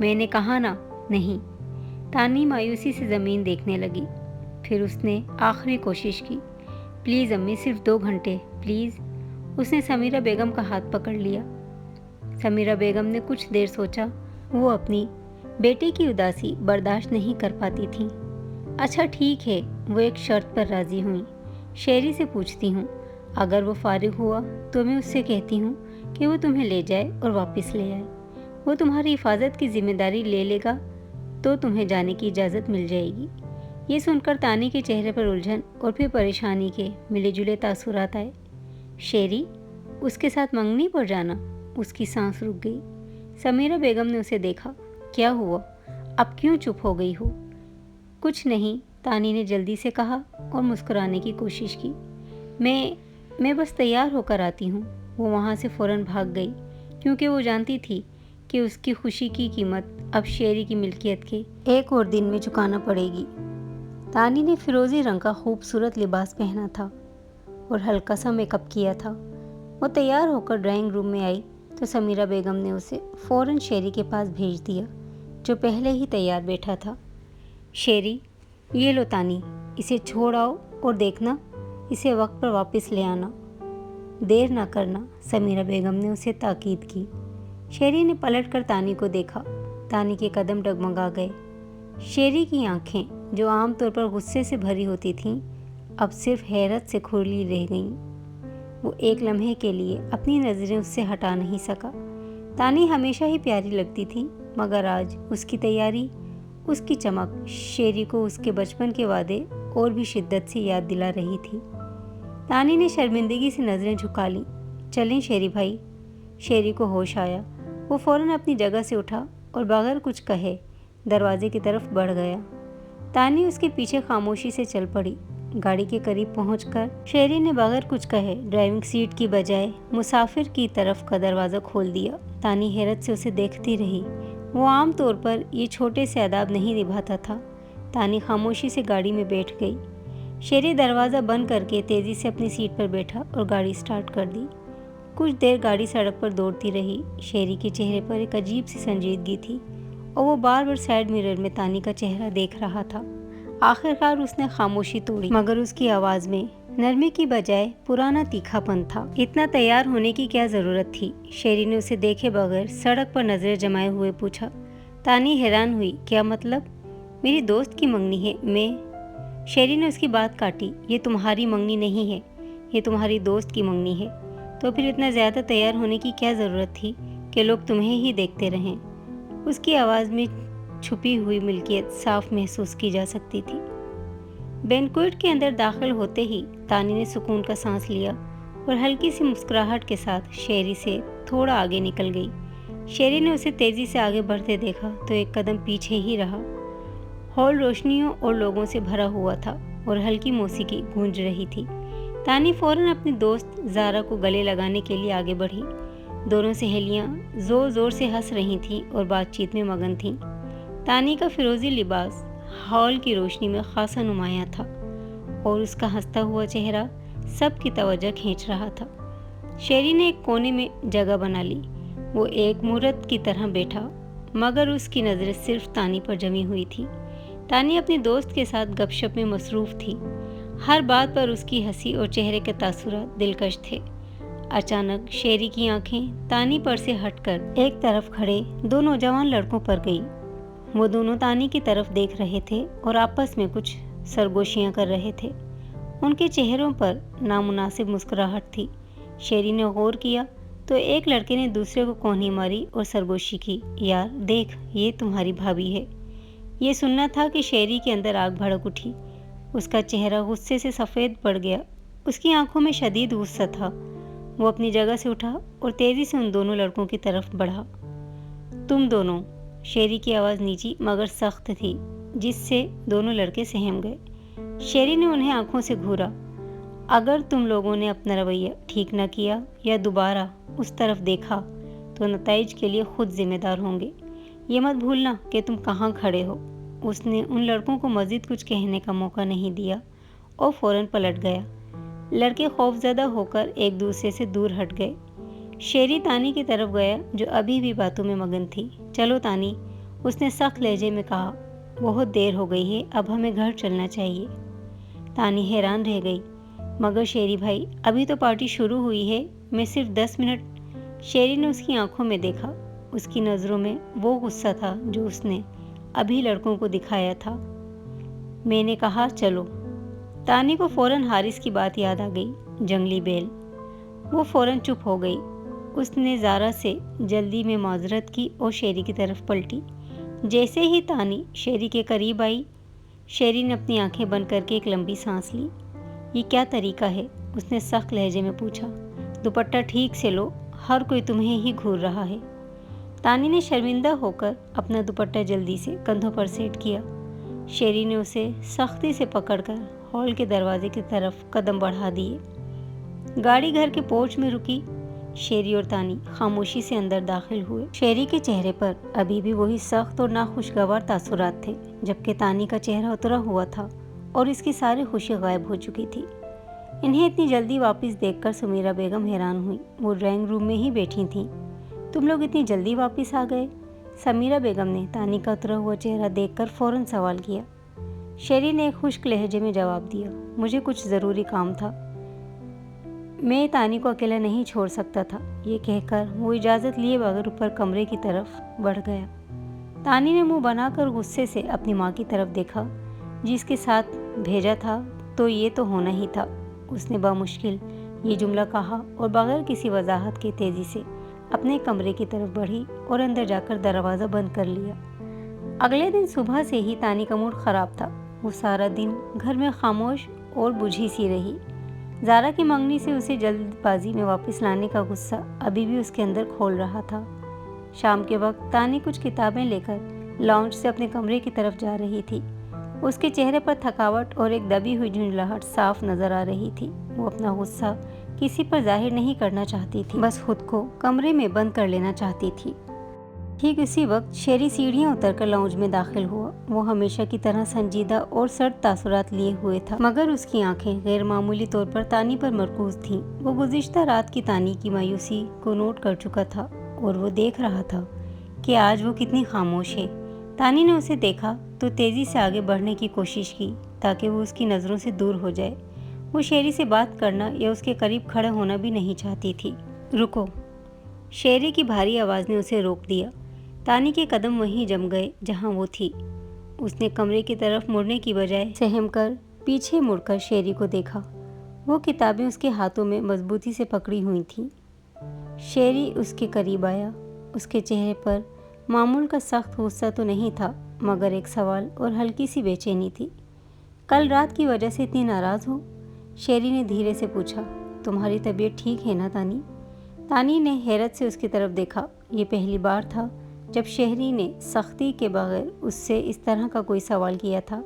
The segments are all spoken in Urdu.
میں نے کہا نا نہیں۔ تانی مایوسی سے زمین دیکھنے لگی، پھر اس نے آخری کوشش کی، پلیز امی صرف 2 گھنٹے پلیز۔ اس نے سمیرہ بیگم کا ہاتھ پکڑ لیا۔ سمیرہ بیگم نے کچھ دیر سوچا، وہ اپنی بیٹی کی اداسی برداشت نہیں کر پاتی تھیں۔ اچھا ٹھیک ہے، وہ ایک شرط پر راضی ہوئیں۔ شیری سے پوچھتی ہوں، اگر وہ فارغ ہوا تو میں اس سے کہتی ہوں کہ وہ تمہیں لے جائے اور واپس لے آئے۔ وہ تمہاری حفاظت کی ذمہ داری لے لے گا تو تمہیں جانے کی اجازت مل جائے گی۔ یہ سن کر تانی کے چہرے پر الجھن اور پھر پریشانی کے ملے جلے تاثرات آئے۔ شیری، اس کے ساتھ منگنی پر جانا؟ اس کی سانس رک گئی۔ سمیرہ بیگم نے اسے دیکھا، کیا ہوا؟ اب کیوں چپ ہو گئی ہو؟ کچھ نہیں، تانی نے جلدی سے کہا اور مسکرانے کی کوشش کی۔ میں بس تیار ہو کر آتی ہوں۔ وہ وہاں سے فوراً بھاگ گئی کیونکہ وہ جانتی تھی کہ اس کی خوشی کی قیمت اب شیری کی ملکیت کے ایک اور دن میں چکانا پڑے گی۔ تانی نے فیروزی رنگ کا خوبصورت لباس پہنا تھا اور ہلکا سا میک اپ کیا تھا۔ وہ تیار ہو کر ڈرائنگ روم میں آئی تو سمیرہ بیگم نے اسے فوراً شیری کے پاس بھیج دیا جو پہلے ہی تیار بیٹھا تھا۔ شیری، یہ لو تانی، اسے چھوڑ آؤ اور دیکھنا اسے وقت پر واپس لے آنا۔ دیر نہ کرنا، سمیرہ بیگم نے اسے تاکید کی۔ شیری نے پلٹ کر تانی کو دیکھا۔ تانی کے قدم ڈگمگا گئے۔ شیری کی آنکھیں جو عام طور پر غصے سے بھری ہوتی تھیں اب صرف حیرت سے کھلی رہ گئیں۔ وہ ایک لمحے کے لیے اپنی نظریں اس سے ہٹا نہیں سکا۔ تانی ہمیشہ ہی پیاری لگتی تھی مگر آج اس کی تیاری، اس کی چمک شیری کو اس کے بچپن کے وعدے اور بھی شدت سے یاد دلا رہی تھی۔ تانی نے شرمندگی سے نظریں جھکا لیں۔ چلیں شیری بھائی۔ شیری کو ہوش آیا۔ وہ فوراً اپنی جگہ سے اٹھا اور بغیر کچھ کہے دروازے کی طرف بڑھ گیا۔ تانی اس کے پیچھے خاموشی سے چل پڑی۔ گاڑی کے قریب پہنچ کر شیری نے بغیر کچھ کہے ڈرائیونگ سیٹ کی بجائے مسافر کی طرف کا دروازہ کھول دیا۔ تانی حیرت سے اسے دیکھتی رہی۔ وہ عام طور پر یہ چھوٹے سے آداب نہیں نبھاتا تھا۔ تانی خاموشی سے گاڑی میں بیٹھ گئی۔ شیری دروازہ بند کر کے تیزی سے اپنی سیٹ پر بیٹھا اور گاڑی سٹارٹ کر دی۔ کچھ دیر گاڑی سڑک پر دوڑتی رہی۔ شیری کے چہرے پر ایک عجیب سی سنجیدگی تھی اور وہ بار بار سائیڈ مرر میں تانی کا چہرہ دیکھ رہا تھا۔ آخرکار اس نے خاموشی توڑی مگر اس کی آواز میں نرمی کی بجائے پرانا تیکھا پن تھا۔ اتنا تیار ہونے کی کیا ضرورت تھی؟ شیری نے اسے دیکھے بغیر سڑک پر نظریں جمائے ہوئے پوچھا۔ تانی حیران ہوئی، کیا مطلب؟ میری دوست کی منگنی ہے، میں… شیری نے اس کی بات کاٹی، یہ تمہاری منگنی نہیں ہے، یہ تمہاری دوست کی منگنی ہے، تو پھر اتنا زیادہ تیار ہونے کی کیا ضرورت تھی کہ لوگ تمہیں ہی دیکھتے رہیں؟ اس کی آواز میں چھپی ہوئی ملکیت صاف محسوس کی جا سکتی تھی۔ بینکویٹ کے اندر داخل ہوتے ہی تانی نے سکون کا سانس لیا اور ہلکی سی مسکراہٹ کے ساتھ شیری سے تھوڑا آگے نکل گئی۔ شیری نے اسے تیزی سے آگے بڑھتے دیکھا تو ایک قدم پیچھے ہی رہا۔ ہال روشنیوں اور لوگوں سے بھرا ہوا تھا اور ہلکی موسیقی گونج رہی تھی۔ تانی فوراً اپنی دوست زارا کو گلے لگانے کے لیے آگے بڑھی۔ دونوں سہیلیاں زور زور سے ہنس رہی تھیں اور بات چیت میں مگن تھیں۔ تانی کا فیروزی لباس ہال کی روشنی میں خاصا نمایاں تھا اور اس کا ہنستا ہوا چہرہ سب کی توجہ کھینچ رہا تھا۔ شیری نے ایک کونے میں جگہ بنا لی۔ وہ ایک مورت کی طرح بیٹھا مگر اس کی نظریں صرف تانی پر جمی ہوئی تھی۔ تانی اپنی دوست کے ساتھ گپ شپ میں مصروف تھی۔ ہر بات پر اس کی ہنسی اور چہرے کے تاثرات دلکش تھے۔ اچانک شیری کی آنکھیں تانی پر سے ہٹ کر ایک طرف کھڑے دو نوجوان لڑکوں پر گئی۔ وہ دونوں تانی کی طرف دیکھ رہے تھے اور آپس میں کچھ سرگوشیاں کر رہے تھے۔ ان کے چہروں پر نامناسب مسکراہٹ تھی۔ شیری نے غور کیا تو ایک لڑکے نے دوسرے کو کونھی ماری اور سرگوشی کی، یار دیکھ، یہ تمہاری بھابھی ہے۔ یہ سننا تھا کہ شیری کے اندر آگ بھڑک اٹھی۔ اس کا چہرہ غصے سے سفید پڑ گیا۔ اس کی آنکھوں میں شدید غصہ تھا۔ وہ اپنی جگہ سے اٹھا اور تیزی سے ان دونوں لڑکوں کی طرف بڑھا۔ تم دونوں، شیری کی آواز نیچی مگر سخت تھی جس سے دونوں لڑکے سہم گئے۔ شیری نے انہیں آنکھوں سے گھورا۔ اگر تم لوگوں نے اپنا رویہ ٹھیک نہ کیا یا دوبارہ اس طرف دیکھا تو نتائج کے لیے خود ذمہ دار ہوں گے۔ یہ مت بھولنا کہ تم کہاں کھڑے ہو۔ اس نے ان لڑکوں کو مزید کچھ کہنے کا موقع نہیں دیا اور فوراً پلٹ گیا۔ لڑکے خوفزدہ ہو کر ایک دوسرے سے دور ہٹ گئے۔ شیری تانی کی طرف گیا جو ابھی بھی باتوں میں مگن تھی۔ چلو تانی، اس نے سخت لہجے میں کہا، بہت دیر ہو گئی ہے، اب ہمیں گھر چلنا چاہیے۔ تانی حیران رہ گئی، مگر شیری بھائی ابھی تو پارٹی شروع ہوئی ہے، میں صرف 10 منٹ۔ شیری نے اس کی آنکھوں میں دیکھا، اس کی نظروں میں وہ غصہ تھا جو اس نے ابھی لڑکوں کو دکھایا تھا۔ میں نے کہا چلو۔ تانی کو فوراً حارث کی بات یاد آ گئی، جنگلی بیل۔ وہ فوراً چپ ہو گئی۔ اس نے زارا سے جلدی میں معذرت کی اور شیری کی طرف پلٹی۔ جیسے ہی تانی شیری کے قریب آئی، شیری نے اپنی آنکھیں بند کر کے ایک لمبی سانس لی۔ یہ کیا طریقہ ہے؟ اس نے سخت لہجے میں پوچھا۔ دوپٹہ ٹھیک سے لو، ہر کوئی تمہیں ہی گھور رہا ہے۔ تانی نے شرمندہ ہو کر اپنا دوپٹہ جلدی سے کندھوں پر سیٹ کیا۔ شیری نے اسے سختی سے پکڑ کر ہال کے دروازے کی طرف قدم بڑھا دیے۔ گاڑی گھر کے پورچ میں رکی۔ شیری اور تانی خاموشی سے اندر داخل ہوئے۔ شیری کے چہرے پر ابھی بھی وہی سخت اور ناخوشگوار تاثرات تھے، جبکہ تانی کا چہرہ اترا ہوا تھا اور اس کی ساری خوشی غائب ہو چکی تھی۔ انہیں اتنی جلدی واپس دیکھ کر سمیرہ بیگم حیران ہوئی۔ وہ ڈرائنگ روم میں ہی بیٹھی تھیں۔ تم لوگ اتنی جلدی واپس آ گئے؟ سمیرہ بیگم نے تانی کا اترا ہوا چہرہ دیکھ کر فوراً سوال کیا۔ شیری نے ایک خشک لہجے میں جواب دیا، مجھے کچھ ضروری کام تھا، میں تانی کو اکیلا نہیں چھوڑ سکتا تھا۔ یہ کہہ کر وہ اجازت لیے بغیر اوپر کمرے کی طرف بڑھ گیا۔ تانی نے منہ بنا کر غصے سے اپنی ماں کی طرف دیکھا، جس کے ساتھ بھیجا تھا تو یہ تو ہونا ہی تھا۔ اس نے بامشکل یہ جملہ کہا اور بغیر کسی وضاحت کے تیزی سے اپنے کمرے کی طرف بڑھی اور اندر جا کر دروازہ بند کر لیا۔ اگلے دن صبح سے ہی تانی کا موڈ خراب تھا۔ وہ سارا دن گھر میں خاموش اور بجھی سی رہی۔ زارا کی منگنی سے اسے جلد بازی میں واپس لانے کا غصہ ابھی بھی اس کے اندر کھول رہا تھا۔ شام کے وقت تانی کچھ کتابیں لے کر لاؤنج سے اپنے کمرے کی طرف جا رہی تھی۔ اس کے چہرے پر تھکاوٹ اور ایک دبی ہوئی جھنجھلاہٹ صاف نظر آ رہی تھی۔ وہ اپنا غصہ کسی پر ظاہر نہیں کرنا چاہتی تھی، بس خود کو کمرے میں بند کر لینا چاہتی تھی۔ ٹھیک اسی وقت شیری سیڑھیاں اتر کر لاؤنج میں داخل ہوا۔ وہ ہمیشہ کی طرح سنجیدہ اور سرد تاثرات لیے ہوئے تھا، مگر اس کی آنکھیں غیر معمولی طور پر تانی پر مرکوز تھیں۔ وہ گزشتہ رات کی تانی کی مایوسی کو نوٹ کر چکا تھا اور وہ دیکھ رہا تھا کہ آج وہ کتنی خاموش ہے۔ تانی نے اسے دیکھا تو تیزی سے آگے بڑھنے کی کوشش کی تاکہ وہ اس کی نظروں سے دور ہو جائے۔ وہ شیری سے بات کرنا یا اس کے قریب کھڑے ہونا بھی نہیں چاہتی تھی۔ رکو، شیری کی بھاری آواز نے اسے روک دیا۔ تانی کے قدم وہیں جم گئے جہاں وہ تھی۔ اس نے کمرے کی طرف مڑنے کی بجائے سہم کر پیچھے مڑ کر شیری کو دیکھا۔ وہ کتابیں اس کے ہاتھوں میں مضبوطی سے پکڑی ہوئی تھیں۔ شیری اس کے قریب آیا۔ اس کے چہرے پر معمول کا سخت غصہ تو نہیں تھا، مگر ایک سوال اور ہلکی سی بے چینی تھی۔ کل رات کی وجہ سے اتنی ناراض ہو؟ شیری نے دھیرے سے پوچھا۔ تمہاری طبیعت ٹھیک ہے نا تانی؟ تانی نے حیرت سے اس کی طرف دیکھا۔ یہ پہلی بار تھا جب شہری نے سختی کے بغیر اس سے اس طرح کا کوئی سوال کیا تھا۔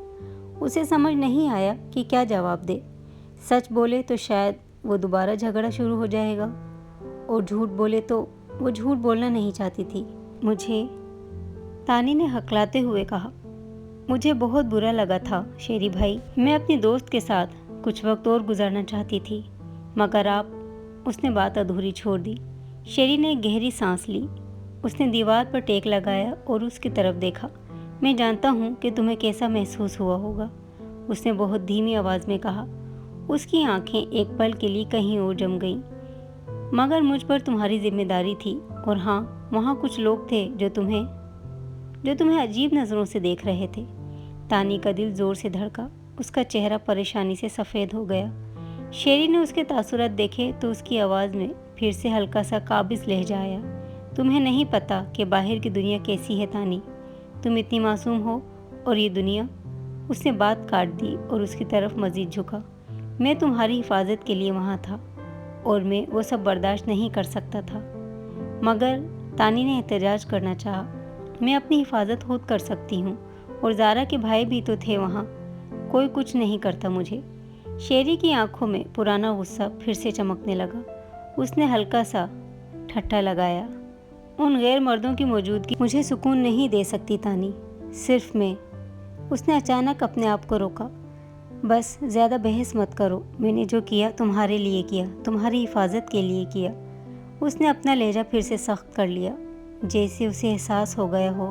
اسے سمجھ نہیں آیا کہ کیا جواب دے۔ سچ بولے تو شاید وہ دوبارہ جھگڑا شروع ہو جائے گا، اور جھوٹ بولے تو وہ جھوٹ بولنا نہیں چاہتی تھی۔ مجھے، تانی نے ہکلاتے ہوئے کہا، مجھے بہت برا لگا تھا شیری بھائی، میں اپنی دوست کے ساتھ کچھ وقت اور گزارنا چاہتی تھی، مگر آپ۔ اس نے بات ادھوری چھوڑ دی۔ شیری نے ایک گہری سانس لی۔ اس نے دیوار پر ٹیک لگایا اور اس کی طرف دیکھا۔ میں جانتا ہوں کہ تمہیں کیسا محسوس ہوا ہوگا، اس نے بہت دھیمی آواز میں کہا۔ اس کی آنکھیں ایک پل کے لیے کہیں اور جم گئیں۔ مگر مجھ پر تمہاری ذمہ داری تھی، اور ہاں، وہاں کچھ لوگ تھے جو تمہیں عجیب نظروں سے دیکھ رہے تھے۔ تانی کا دل زور سے دھڑکا۔ اس کا چہرہ پریشانی سے سفید ہو گیا۔ شیری نے اس کے تاثرات دیکھے تو اس کی آواز میں پھر سے ہلکا سا قابض لہجہ آیا۔ تمہیں نہیں پتا کہ باہر کی دنیا کیسی ہے تانی، تم اتنی معصوم ہو، اور یہ دنیا۔ اس نے بات کاٹ دی اور اس کی طرف مزید جھکا۔ میں تمہاری حفاظت کے لیے وہاں تھا، اور میں وہ سب برداشت نہیں کر سکتا تھا۔ مگر تانی نے احتجاج کرنا چاہا، میں اپنی حفاظت خود کر سکتی ہوں، اور زارا کے بھائی بھی تو تھے وہاں، کوئی کچھ نہیں کرتا مجھے۔ شیری کی آنکھوں میں پرانا غصہ پھر سے چمکنے لگا۔ اس نے ہلکا سا ٹھٹھا لگایا۔ ان غیر مردوں کی موجودگی مجھے سکون نہیں دے سکتی تانی، صرف میں۔ اس نے اچانک اپنے آپ کو روکا۔ بس زیادہ بحث مت کرو، میں نے جو کیا تمہارے لیے کیا، تمہاری حفاظت کے لیے کیا۔ اس نے اپنا لہجہ پھر سے سخت کر لیا، جیسے اسے احساس ہو گیا ہو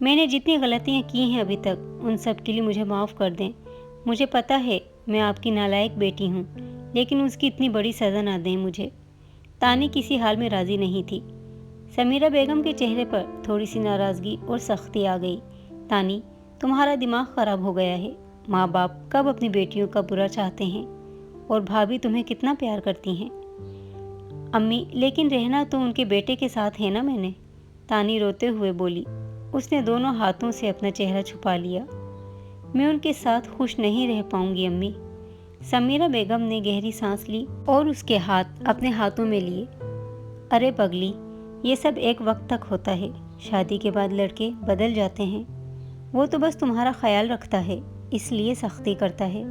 میں نے جتنی غلطیاں کی ہیں ابھی تک ان سب کے لیے مجھے معاف کر دیں۔ مجھے پتہ ہے میں آپ کی نالائق بیٹی ہوں، لیکن اس کی اتنی بڑی سزا نہ دیں مجھے۔ تانی کسی حال میں راضی نہیں تھی۔ سمیرہ بیگم کے چہرے پر تھوڑی سی ناراضگی اور سختی آ گئی۔ تانی، تمہارا دماغ خراب ہو گیا ہے۔ ماں باپ کب اپنی بیٹیوں کا برا چاہتے ہیں، اور بھابھی تمہیں کتنا پیار کرتی ہیں۔ امی، لیکن رہنا تو ان کے بیٹے کے ساتھ ہے نا میں نے، تانی روتے ہوئے بولی۔ اس نے دونوں ہاتھوں سے اپنا چہرہ چھپا لیا۔ میں ان کے ساتھ خوش نہیں رہ پاؤں گی امی۔ سمیرہ بیگم نے گہری سانس لی اور اس کے ہاتھ اپنے ہاتھوں میں لیے۔ ارے پگلی، یہ سب ایک وقت تک ہوتا ہے، شادی کے بعد لڑکے بدل جاتے ہیں۔ وہ تو بس تمہارا خیال رکھتا ہے، اس لیے سختی کرتا ہے۔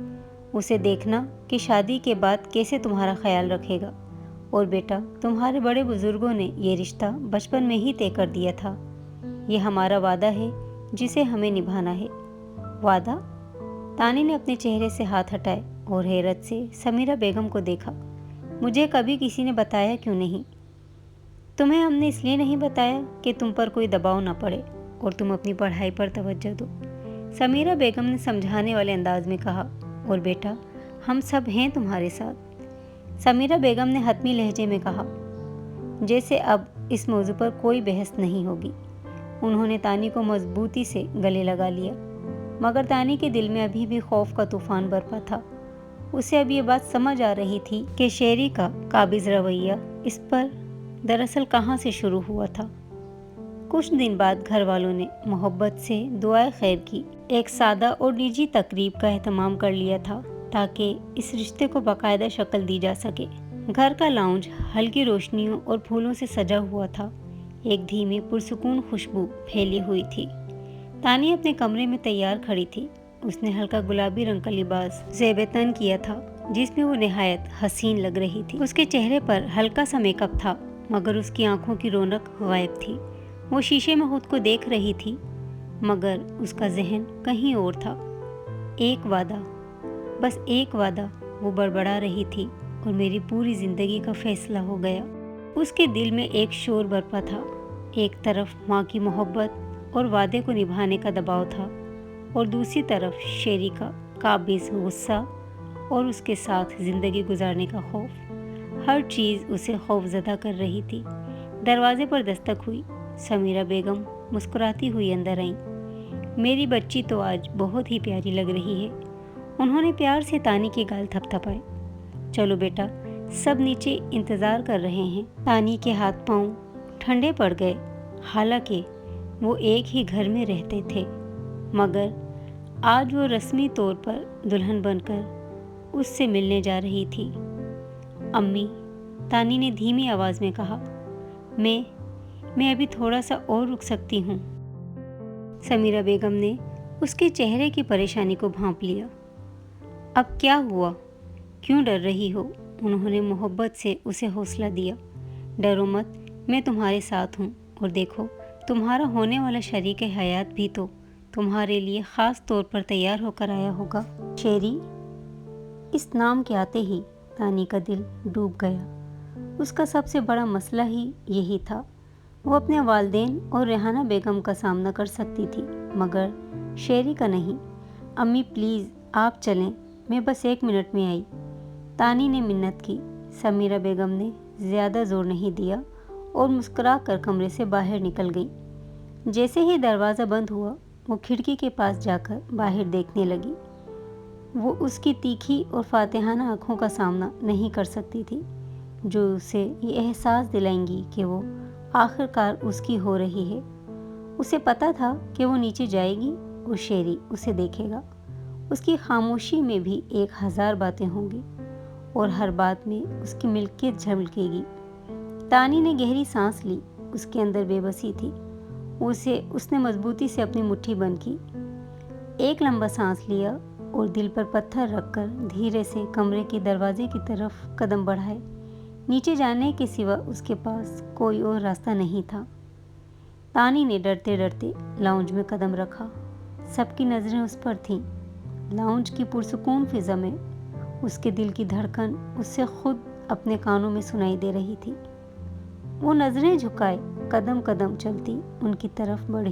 اسے دیکھنا کہ شادی کے بعد کیسے تمہارا خیال رکھے گا۔ اور بیٹا، تمہارے بڑے بزرگوں نے یہ رشتہ بچپن میں ہی طے کر دیا تھا۔ یہ ہمارا وعدہ ہے جسے ہمیں نبھانا ہے۔ وعدہ؟ تانی نے اپنے چہرے سے ہاتھ ہٹائے اور حیرت سے سمیرہ بیگم کو دیکھا۔ مجھے کبھی کسی نے بتایا کیوں نہیں؟ تمہیں ہم نے اس لیے نہیں بتایا کہ تم پر کوئی دباؤ نہ پڑے اور تم اپنی پڑھائی پر توجہ دو، سمیرہ بیگم نے سمجھانے والے انداز میں کہا۔ اور بیٹا، ہم سب ہیں تمہارے ساتھ، سمیرہ بیگم نے حتمی لہجے میں کہا، جیسے اب اس موضوع پر کوئی بحث نہیں ہوگی۔ انہوں نے تانی کو مضبوطی سے گلے لگا لیا، مگر تانی کے دل میں ابھی بھی خوف کا طوفان برپا تھا۔ اسے اب یہ بات سمجھ آ رہی تھی کہ شیری کا قابض رویہ اس پر دراصل کہاں سے شروع ہوا تھا۔ کچھ دن بعد گھر والوں نے محبت سے دعائے خیر کی ایک سادہ اور نجی تقریب کا اہتمام کر لیا تھا تاکہ اس رشتے کو باقاعدہ شکل دی جا سکے۔ گھر کا لاؤنج ہلکی روشنیوں اور پھولوں سے سجا ہوا تھا۔ ایک دھیمی پرسکون خوشبو پھیلی ہوئی تھی۔ تانی اپنے کمرے میں تیار کھڑی تھی۔ اس نے ہلکا گلابی رنگ کا لباس زیب تن کیا تھا جس میں وہ نہایت حسین لگ رہی تھی۔ اس کے چہرے پر ہلکا سا میک اپ تھا، مگر اس کی آنکھوں کی رونق غائب تھی۔ وہ شیشے میں خود کو دیکھ رہی تھی، مگر اس کا ذہن کہیں اور تھا۔ ایک وعدہ، بس ایک وعدہ، وہ بڑبڑا رہی تھی، اور میری پوری زندگی کا فیصلہ ہو گیا۔ اس کے دل میں ایک شور برپا تھا۔ ایک طرف ماں کی محبت اور وعدے کو نبھانے کا دباؤ تھا، اور دوسری طرف شیری کا قابض غصہ اور اس کے ساتھ زندگی گزارنے کا خوف۔ ہر چیز اسے خوف زدہ کر رہی تھی۔ دروازے پر دستک ہوئی۔ سمیرہ بیگم مسکراتی ہوئی اندر آئیں۔ میری بچی تو آج بہت ہی پیاری لگ رہی ہے۔ انہوں نے پیار سے تانی کے گال تھپ تھپائے۔ چلو بیٹا، سب نیچے انتظار کر رہے ہیں۔ تانی کے ہاتھ پاؤں ٹھنڈے پڑ گئے۔ حالانکہ وہ ایک ہی گھر میں رہتے تھے، مگر آج وہ رسمی طور پر دلہن بن کر اس سے ملنے جا رہی تھی۔ امی، تانی نے دھیمی آواز میں کہا، میں ابھی تھوڑا سا اور رک سکتی ہوں۔ سمیرہ بیگم نے اس کے چہرے کی پریشانی کو بھانپ لیا۔ اب کیا ہوا؟ کیوں ڈر رہی ہو؟ انہوں نے محبت سے اسے حوصلہ دیا۔ ڈرو مت، میں تمہارے ساتھ ہوں، اور دیکھو، تمہارا ہونے والا شریک حیات بھی تو تمہارے لیے خاص طور پر تیار ہو کر آیا ہوگا۔ شیری، اس نام کے آتے ہی تانی کا دل ڈوب گیا۔ اس کا سب سے بڑا مسئلہ ہی یہی تھا۔ وہ اپنے والدین اور ریحانہ بیگم کا سامنا کر سکتی تھی، مگر شیری کا نہیں۔ امی پلیز آپ چلیں، میں بس 1 منٹ میں آئی، تانی نے منت کی۔ سمیرہ بیگم نے زیادہ زور نہیں دیا اور مسکرا کر کمرے سے باہر نکل گئی۔ جیسے ہی دروازہ بند ہوا، وہ کھڑکی کے پاس جا کر باہر دیکھنے لگی۔ وہ اس کی تیکھی اور فاتحانہ آنکھوں کا سامنا نہیں کر سکتی تھی، جو اسے یہ احساس دلائیں گی کہ وہ آخر کار اس کی ہو رہی ہے۔ اسے پتہ تھا کہ وہ نیچے جائے گی اور شیری اسے دیکھے گا۔ اس کی خاموشی میں بھی 1000 باتیں ہوں گی، اور ہر بات میں اس کی ملکیت جھلکے گی۔ تانی نے گہری سانس لی۔ اس کے اندر بے بسی تھی۔ اس نے مضبوطی سے اپنی مٹھی بند کی، ایک لمبا سانس لیا اور دل پر پتھر رکھ کر دھیرے سے کمرے کے دروازے کی طرف قدم بڑھائے۔ نیچے جانے کے سوا اس کے پاس کوئی اور راستہ نہیں تھا۔ تانی نے ڈرتے ڈرتے لاؤنج میں قدم رکھا۔ سب کی نظریں اس پر تھیں۔ لاؤنج کی پرسکون فضا میں اس کے دل کی دھڑکن اس سے خود اپنے کانوں میں سنائی دے رہی تھی۔ وہ نظریں جھکائے قدم قدم چلتی ان کی طرف بڑھی۔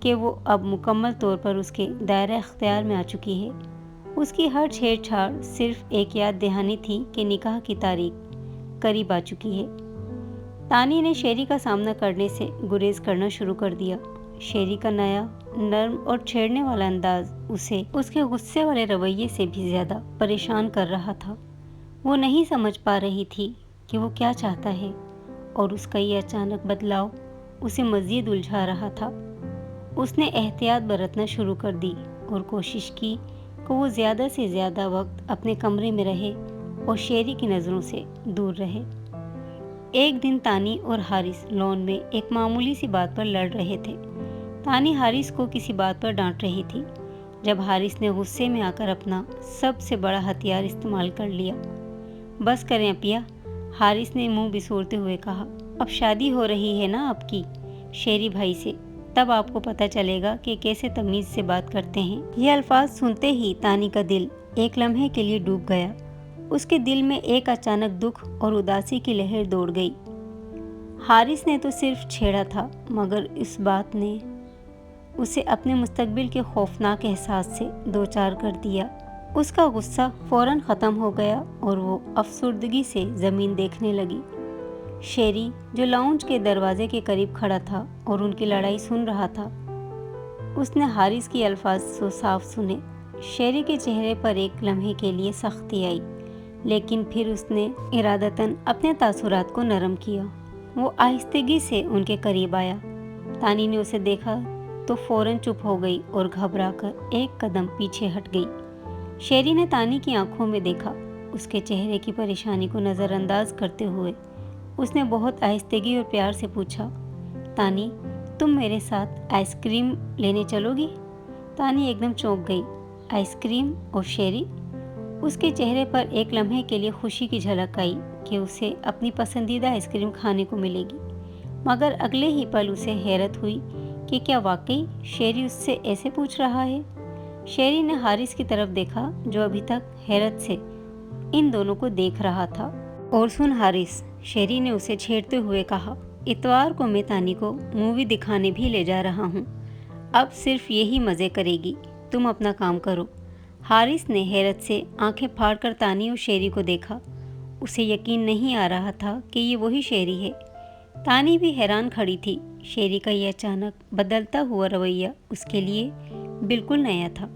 کہ وہ اب مکمل طور پر اس کے دائرہ اختیار میں آ چکی ہے۔ اس کی ہر چھیڑ چھاڑ صرف ایک یاد دہانی تھی کہ نکاح کی تاریخ قریب آ چکی ہے۔ تانی نے شیری کا سامنا کرنے سے گریز کرنا شروع کر دیا۔ شیری کا نیا نرم اور چھیڑنے والا انداز اسے اس کے غصے والے رویے سے بھی زیادہ پریشان کر رہا تھا۔ وہ نہیں سمجھ پا رہی تھی کہ وہ کیا چاہتا ہے، اور اس کا یہ اچانک بدلاؤ اسے مزید الجھا رہا تھا۔ اس نے احتیاط برتنا شروع کر دی اور کوشش کی کہ وہ زیادہ سے زیادہ وقت اپنے کمرے میں رہے اور شیری کی نظروں سے دور رہے۔ ایک دن تانی اور حارث لون میں ایک معمولی سی بات پر لڑ رہے تھے۔ تانی حارث کو کسی بات پر ڈانٹ رہی تھی جب حارث نے غصے میں آ کر اپنا سب سے بڑا ہتھیار استعمال کر لیا۔ بس کریں اپیا، حارث نے منہ بسورتے ہوئے کہا۔ اب شادی ہو رہی ہے نا آپ کی شیری بھائی سے، تب آپ کو پتہ چلے گا کہ کیسے تمیز سے بات کرتے ہیں۔ یہ الفاظ سنتے ہی تانی کا دل ایک لمحے کے لیے ڈوب گیا۔ اس کے دل میں ایک اچانک دکھ اور اداسی کی لہر دوڑ گئی۔ حارث نے تو صرف چھیڑا تھا، مگر اس بات نے اسے اپنے مستقبل کے خوفناک احساس سے دوچار کر دیا۔ اس کا غصہ فوراً ختم ہو گیا اور وہ افسردگی سے زمین دیکھنے لگی۔ شیری جو لاؤنج کے دروازے کے قریب کھڑا تھا اور ان کی لڑائی سن رہا تھا، اس نے حارث کے الفاظ صاف سنے۔ شیری کے چہرے پر ایک لمحے کے لیے سختی آئی، لیکن پھر اس نے ارادتاً اپنے تاثرات کو نرم کیا۔ وہ آہستگی سے ان کے قریب آیا۔ تانی نے اسے دیکھا تو فوراً چپ ہو گئی اور گھبرا کر ایک قدم پیچھے ہٹ گئی۔ شیری نے تانی کی آنکھوں میں دیکھا۔ اس کے چہرے کی پریشانی کو نظر انداز کرتے ہوئے اس نے بہت آہستگی اور پیار سے پوچھا، تانی، تم میرے ساتھ آئس کریم لینے چلو گی؟ تانی ایک دم چونک گئی۔ Ice cream? اور شیری؟ اس کے چہرے پر ایک لمحے کے لیے خوشی کی جھلک آئی کہ اسے اپنی پسندیدہ آئس کریم کھانے کو ملے گی، مگر اگلے ہی پل اسے حیرت ہوئی کہ کیا واقعی شیری اس سے ایسے پوچھ رہا ہے؟ شیری نے حارث کی طرف دیکھا جو ابھی تک حیرت سے ان دونوں کو دیکھ رہا تھا۔ اور سن حارث، شیری نے اسے چھیڑتے ہوئے کہا، اتوار کو میں تانی کو مووی دکھانے بھی لے جا رہا ہوں۔ اب صرف یہی مزے کرے گی، تم اپنا کام کرو۔ حارث نے حیرت سے آنکھیں پھاڑ کر تانی اور شیری کو دیکھا۔ اسے یقین نہیں آ رہا تھا کہ یہ وہی شیری ہے۔ تانی بھی حیران کھڑی تھی۔ شیری کا یہ اچانک بدلتا ہوا رویہ اس کے لیے بالکل نیا تھا۔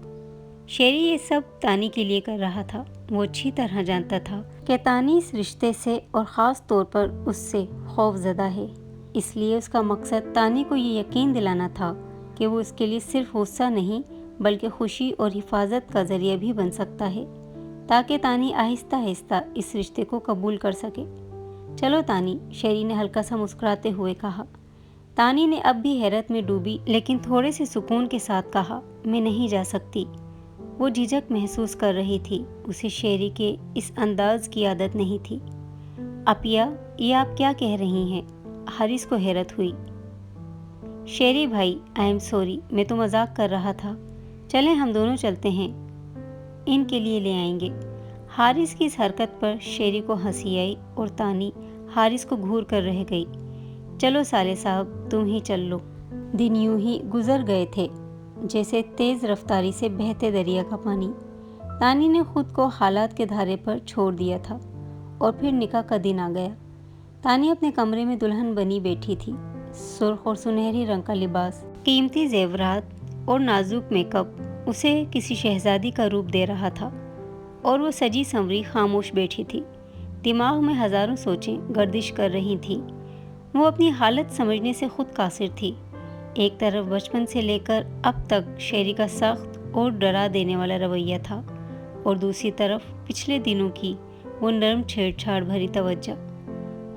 شیری یہ سب تانی کے لیے کر رہا تھا۔ وہ اچھی طرح جانتا تھا کہ تانی اس رشتے سے اور خاص طور پر اس سے خوف زدہ ہے، اس لیے اس کا مقصد تانی کو یہ یقین دلانا تھا کہ وہ اس کے لیے صرف غصہ نہیں بلکہ خوشی اور حفاظت کا ذریعہ بھی بن سکتا ہے، تاکہ تانی آہستہ آہستہ اس رشتے کو قبول کر سکے۔ چلو تانی، شیری نے ہلکا سا مسکراتے ہوئے کہا۔ تانی نے اب بھی حیرت میں ڈوبی لیکن تھوڑے سے سکون کے ساتھ کہا، میں نہیں جا سکتی۔ وہ جھجک محسوس کر رہی تھی۔ اسے شیری کے اس انداز کی عادت نہیں تھی۔ اپیا، یہ آپ کیا کہہ رہی ہیں؟ حارث کو حیرت ہوئی۔ شیری بھائی، آئی ایم سوری، میں تو مذاق کر رہا تھا۔ چلیں ہم دونوں چلتے ہیں، ان کے لیے لے آئیں گے۔ حارث کی اس حرکت پر شیری کو ہنسی آئی اور تانی حارث کو گھور کر رہ گئی۔ چلو سالے صاحب، تم ہی چل لو۔ دن یوں ہی گزر گئے تھے جیسے تیز رفتاری سے بہتے دریا کا پانی۔ تانی نے خود کو حالات کے دھارے پر چھوڑ دیا تھا اور پھر نکاح کا دن آ گیا۔ تانی اپنے کمرے میں دلہن بنی بیٹھی تھی۔ سرخ اور سنہری رنگ کا لباس، قیمتی زیورات اور نازک میک اپ اسے کسی شہزادی کا روپ دے رہا تھا، اور وہ سجی سنوری خاموش بیٹھی تھی۔ دماغ میں ہزاروں سوچیں گردش کر رہی تھیں۔ وہ اپنی حالت سمجھنے سے خود قاصر تھی۔ ایک طرف بچپن سے لے کر اب تک شیری کا سخت اور ڈرا دینے والا رویہ تھا، اور دوسری طرف پچھلے دنوں کی وہ نرم چھیڑ چھاڑ بھری توجہ۔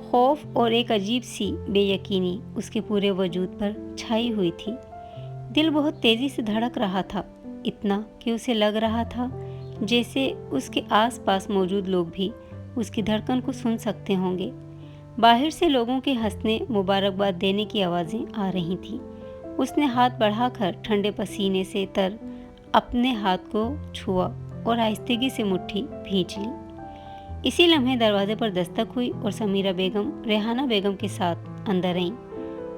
خوف اور ایک عجیب سی بے یقینی اس کے پورے وجود پر چھائی ہوئی تھی۔ دل بہت تیزی سے دھڑک رہا تھا، اتنا کہ اسے لگ رہا تھا جیسے اس کے آس پاس موجود لوگ بھی اس کی دھڑکن کو سن سکتے ہوں گے۔ باہر سے لوگوں کے ہنسنے، مبارکباد دینے کی آوازیں آ رہی تھیں۔ اس نے ہاتھ بڑھا کر ٹھنڈے پسینے سے تر اپنے ہاتھ کو چھوا اور آہستگی سے مٹھی بھینچ لی۔ اسی لمحے دروازے پر دستک ہوئی اور سمیرہ بیگم ریحانہ بیگم کے ساتھ اندر آئیں۔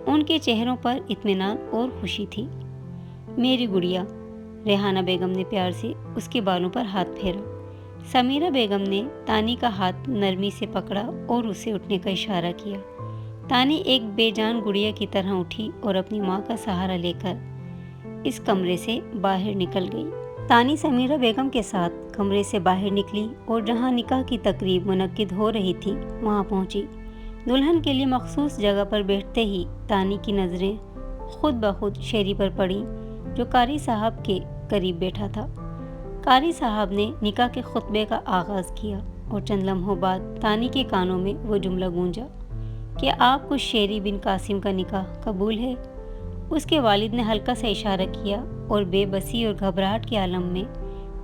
ان کے چہروں پر اطمینان اور خوشی تھی۔ میری گڑیا، ریحانہ بیگم نے پیار سے اس کے بالوں پر ہاتھ پھیرا۔ سمیرہ بیگم نے تانی کا ہاتھ نرمی سے پکڑا اور اسے اٹھنے کا اشارہ کیا۔ تانی ایک بے جان گڑیا کی طرح اٹھی اور اپنی ماں کا سہارا لے کر اس کمرے سے باہر نکل گئی۔ تانی سمیرہ بیگم کے ساتھ کمرے سے باہر نکلی اور جہاں نکاح کی تقریب منعقد ہو رہی تھی وہاں پہنچی۔ دلہن کے لیے مخصوص جگہ پر بیٹھتے ہی تانی کی نظریں خود بخود شیری پر پڑیں جو قاری صاحب کے قریب بیٹھا تھا۔ قاری صاحب نے نکاح کے خطبے کا آغاز کیا اور چند لمحوں بعد تانی کے کانوں میں وہ جملہ گونجا کہ آپ کو شیری بن قاسم کا نکاح قبول ہے؟ اس کے والد نے ہلکا سا اشارہ کیا اور بے بسی اور گھبراہٹ کے عالم میں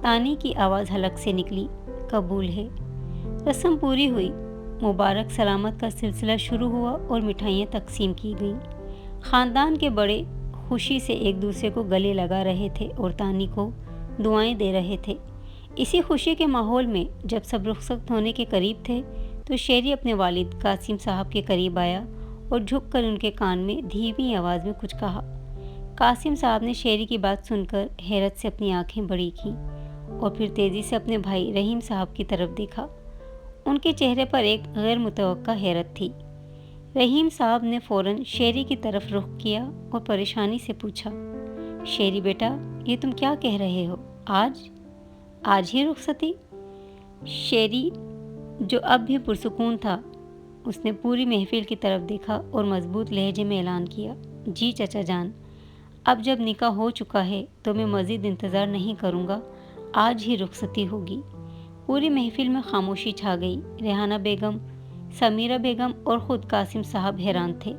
تانی کی آواز حلق سے نکلی، قبول ہے۔ رسم پوری ہوئی، مبارک سلامت کا سلسلہ شروع ہوا اور مٹھائیاں تقسیم کی گئیں۔ خاندان کے بڑے خوشی سے ایک دوسرے کو گلے لگا رہے تھے اور تانی کو دعائیں دے رہے تھے۔ اسی خوشی کے ماحول میں جب سب رخصت ہونے کے قریب تھے تو شیری اپنے والد قاسم صاحب کے قریب آیا اور جھک کر ان کے کان میں دھیمی آواز میں کچھ کہا۔ قاسم صاحب نے شیری کی بات سن کر حیرت سے اپنی آنکھیں بڑی کیں اور پھر تیزی سے اپنے بھائی رحیم صاحب کی طرف دیکھا۔ ان کے چہرے پر ایک غیر متوقع حیرت تھی۔ رحیم صاحب نے فوراً شیری کی طرف رخ کیا اور پریشانی سے پوچھا، شیری بیٹا، یہ تم کیا کہہ رہے ہو؟ آج ہی رخصتی؟ شیری جو اب بھی پرسکون تھا، اس نے پوری محفل کی طرف دیکھا اور مضبوط لہجے میں اعلان کیا، جی چچا جان، اب جب نکاح ہو چکا ہے تو میں مزید انتظار نہیں کروں گا، آج ہی رخصتی ہوگی۔ پوری محفل میں خاموشی چھا گئی۔ ریحانہ بیگم، سمیرہ بیگم اور خود قاسم صاحب حیران تھے۔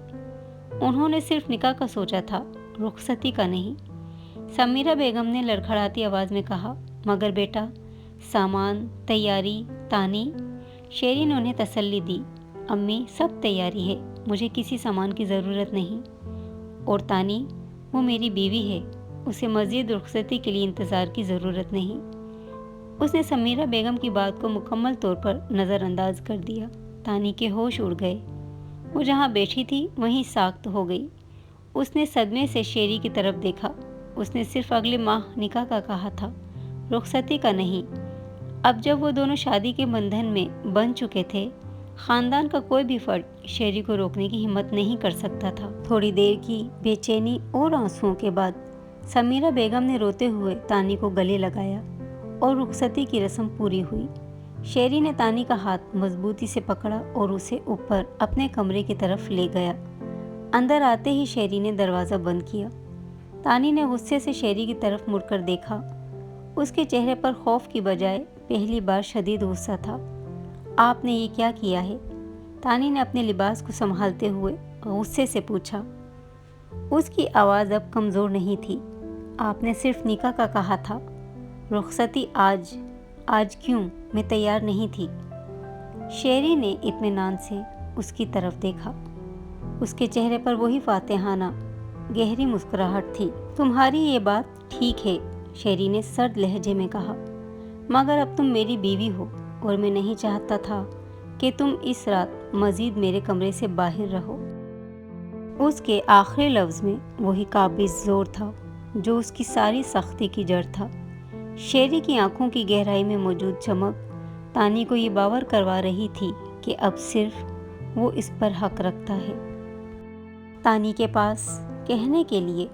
انہوں نے صرف نکاح کا سوچا تھا، رخصتی کا نہیں۔ سمیرہ بیگم نے لڑکھڑاتی آواز میں کہا، مگر بیٹا، سامان، تیاری، تانی؟ شیری نے انہیں تسلی دی، امی سب تیاری ہے، مجھے کسی سامان کی ضرورت نہیں۔ اور تانی، وہ میری بیوی ہے، اسے مزید رخصتی کے لیے انتظار کی ضرورت نہیں۔ اس نے سمیرہ بیگم کی بات کو مکمل طور پر نظر انداز کر دیا۔ تانی کے ہوش اڑ گئے۔ وہ جہاں بیٹھی تھی وہیں ساکت ہو گئی۔ اس نے صدمے سے شیری کی طرف دیکھا۔ اس نے صرف اگلے ماہ نکاح کا کہا تھا، رخصتی کا نہیں۔ اب جب وہ دونوں شادی کے بندھن میں بندھ چکے تھے، خاندان کا کوئی بھی فرد شیری کو روکنے کی ہمت نہیں کر سکتا تھا۔ تھوڑی دیر کی بے چینی اور آنسوؤں کے بعد سمیرہ بیگم نے روتے ہوئے تانی کو گلے لگایا اور رخصتی کی رسم پوری ہوئی۔ شیری نے تانی کا ہاتھ مضبوطی سے پکڑا اور اسے اوپر اپنے کمرے کی طرف لے گیا۔ اندر آتے ہی شیری نے دروازہ بند کیا۔ تانی نے غصے سے شیری کی طرف مڑ کر دیکھا۔ اس کے چہرے پر خوف کی بجائے پہلی بار شدید غصہ تھا۔ آپ نے یہ کیا کیا ہے؟ تانی نے اپنے لباس کو سنبھالتے ہوئے غصے سے پوچھا۔ اس کی آواز اب کمزور نہیں تھی۔ آپ نے صرف نکاح کا کہا تھا، رخصتی آج کیوں؟ میں تیار نہیں تھی۔ شیری نے اطمینان سے اس کی طرف دیکھا۔ اس کے چہرے پر وہی فاتحانہ گہری مسکراہٹ تھی۔ تمہاری یہ بات ٹھیک ہے، شیری نے سرد لہجے میں کہا، مگر اب تم میری بیوی ہو اور میں نہیں چاہتا تھا کہ تم اس رات مزید میرے کمرے سے باہر رہو۔ اس کے آخری لفظ میں وہی قابض زور تھا جو اس کی ساری سختی کی جڑ تھا۔ شیری کی آنکھوں کی گہرائی میں موجود چمک تانی کو یہ باور کروا رہی تھی کہ اب صرف وہ اس پر حق رکھتا ہے۔ تانی کے پاس کہنے کے لیے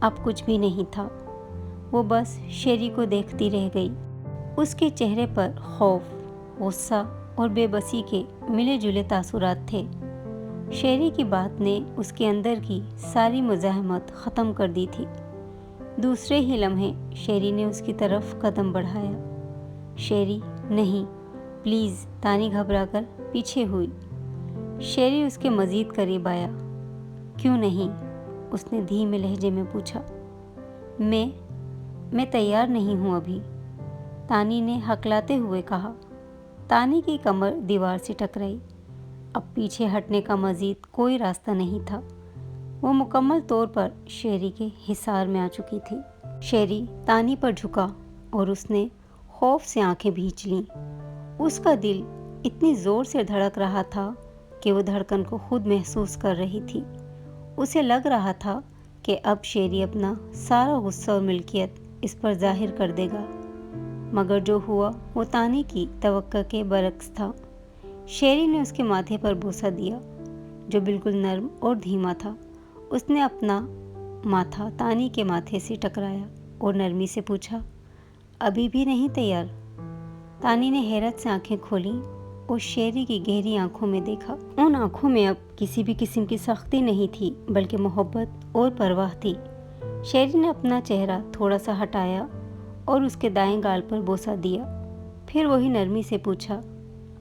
اب کچھ بھی نہیں تھا۔ وہ بس شیری کو دیکھتی رہ گئی۔ اس کے چہرے پر خوف، غصہ اور بے بسی کے ملے جلے تاثرات تھے۔ شیری کی بات نے اس کے اندر کی ساری مزاحمت ختم کر دی تھی۔ دوسرے ہی لمحے شیری نے اس کی طرف قدم بڑھایا۔ شیری، نہیں، پلیز، تانی گھبرا کر پیچھے ہوئی۔ شیری اس کے مزید قریب آیا۔ کیوں نہیں؟ اس نے دھیمے لہجے میں پوچھا۔ میں تیار نہیں ہوں ابھی، تانی نے ہکلاتے ہوئے کہا۔ تانی کی کمر دیوار سے ٹکرائی۔ اب پیچھے ہٹنے کا مزید کوئی راستہ نہیں تھا۔ وہ مکمل طور پر شیری کے حصار میں آ چکی تھی۔ شیری تانی پر جھکا اور اس نے خوف سے آنکھیں بھیج لیں۔ اس کا دل اتنی زور سے دھڑک رہا تھا کہ وہ دھڑکن کو خود محسوس کر رہی تھی۔ اسے لگ رہا تھا کہ اب شیری اپنا سارا غصہ اور ملکیت اس پر ظاہر کر دے گا، مگر جو ہوا وہ تانی کی توقع کے برعکس تھا۔ شیری نے اس کے ماتھے پر بوسہ دیا جو بالکل نرم اور دھیما تھا۔ اس نے اپنا ماتھا تانی کے ماتھے سے ٹکرایا اور نرمی سے پوچھا، ابھی بھی نہیں تیار؟ تانی نے حیرت سے آنکھیں کھولیں اور شیری کی گہری آنکھوں میں دیکھا۔ ان آنکھوں میں اب کسی بھی قسم کی سختی نہیں تھی بلکہ محبت اور پرواہ تھی۔ شیری نے اپنا چہرہ تھوڑا سا ہٹایا اور اس کے دائیں گال پر بوسہ دیا، پھر وہی نرمی سے پوچھا،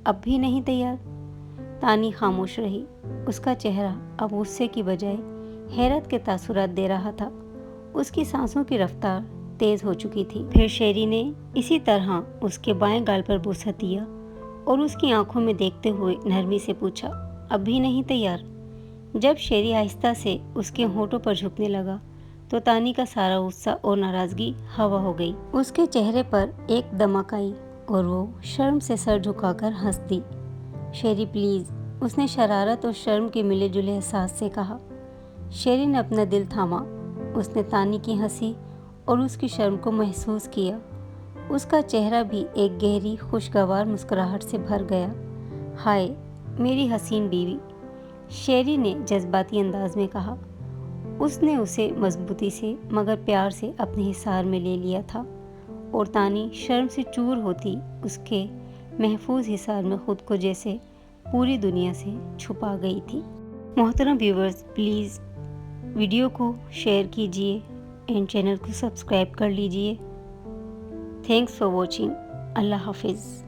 اب بھی نہیں تیار؟ تانی خاموش رہی۔ اس کا چہرہ اب غصے کی بجائے حیرت کے تاثرات دے رہا تھا۔ اس کی سانسوں کی رفتار تیز ہو چکی تھی۔ پھر شیری نے اسی طرح اس کے بائیں گال پر بوسہ دیا اور اس کی آنکھوں میں دیکھتے ہوئے نرمی سے پوچھا، اب بھی نہیں تیار؟ جب شیری آہستہ سے اس کے ہونٹوں پر جھکنے لگا تو تانی کا سارا غصہ اور ناراضگی ہوا ہو گئی۔ اس کے چہرے پر ایک دمک آئی اور وہ شرم سے سر جھکا کر ہنس دی۔ شیری پلیز، اس نے شرارت اور شرم کے ملے جلے احساس سے کہا۔ شیری نے اپنا دل تھاما۔ اس نے تانی کی ہنسی اور اس کی شرم کو محسوس کیا۔ اس کا چہرہ بھی ایک گہری خوشگوار مسکراہٹ سے بھر گیا۔ ہائے میری حسین بیوی، شیری نے جذباتی انداز میں کہا۔ اس نے اسے مضبوطی سے مگر پیار سے اپنے حصار میں لے لیا تھا اور تانی شرم سے چور ہوتی اس کے محفوظ حصار میں خود کو جیسے پوری دنیا سے چھپا گئی تھی۔ محترم ویورز، پلیز ویڈیو کو شیئر کیجیے اینڈ چینل کو سبسکرائب کر لیجیے۔ Thanks for watching. اللہ حافظ۔